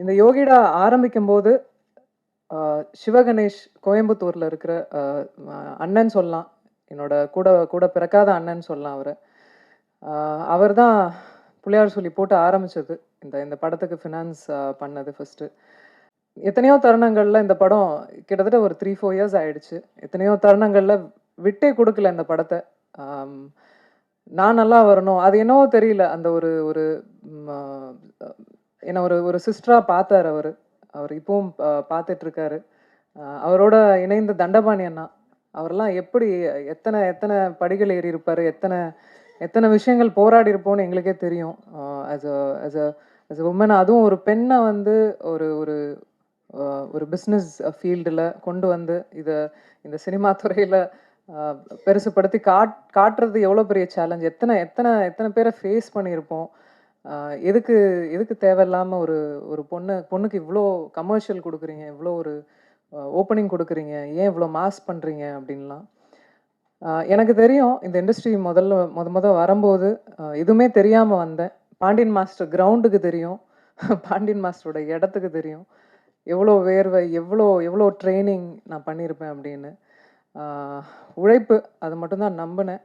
இந்த யோகிடா ஆரம்பிக்கும்போது சிவகணேஷ் கோயம்புத்தூர்ல இருக்கிற அண்ணன் சொல்லலாம். என்னோட கூட கூட பிறக்காத அண்ணன் சொல்லலாம் அவர. அவர் தான் புள்ளையார் சொல்லி போட்டு ஆரம்பிச்சது. இந்த இந்த படத்துக்கு ஃபினான்ஸ் பண்ணது ஃபர்ஸ்ட்டு. எத்தனையோ தருணங்கள்ல இந்த படம் கிட்டத்தட்ட ஒரு 3, 4 இயர்ஸ் ஆயிடுச்சு. எத்தனையோ தருணங்கள்ல விட்டே குடுக்கல இந்த படத்த. ஆம். நான் நல்லா வரணும். அது என்னவோ தெரியல. அந்த ஒரு ஒரு ம் அ என்ன ஒரு ஒரு சிஸ்டரா பார்த்தாரு அவரு. அவரு இப்பவும் பார்த்துட்டுருக்காரு. அவரோட இணைந்த தண்டபாணி அண்ணா. அவரெல்லாம் எப்படி எத்தன எத்தன படிகள் ஏறியிருப்பாரு. எத்தன எத்தன விஷயங்கள் போராடியிருப்போம்னு எங்களுக்கே தெரியும். As a as a as a woman அதுவும் ஒரு பெண்ண வந்து ஒரு ஒரு அ ஒரு பிசினஸ் ஃபீல்டுல கொண்டு வந்து இந்த சினிமா துறையில அ பெருசுபடுத்தி காட்டுறது எவ்வளோ பெரிய சேலஞ்ச். எத்தன எத்தன எத்தன பேர ஃபேஸ் பண்ணியிருப்போம். அ எதுக்கு எதுக்கு தேவையில்லாம ஒரு ஒரு பொண்ணுக்கு இவ்ளோ கமர்ஷியல் குடுக்குறீங்க? இவ்ளோ ஒரு ஓப்பனிங் குடுக்குறீங்க? ஏன் இவ்ளோ மாஸ் பண்றீங்க? அப்படின்லாம். எனக்கு தெரியும் இந்த இண்டஸ்ட்ரி மொத வரும்போது எதுவுமே தெரியாம வந்தேன். பாண்டியன் மாஸ்டர் கிரவுண்டுக்கு தெரியும். பாண்டியன் மாஸ்டரோட இடத்துக்கு தெரியும். எவ்வளோ வேர்வை, எவ்வளோ எவ்வளோ ட்ரெய்னிங் நான் பண்ணியிருப்பேன் அப்படின்னு. ஆ உழைப்பு அது மட்டும் தான் நம்புனேன்.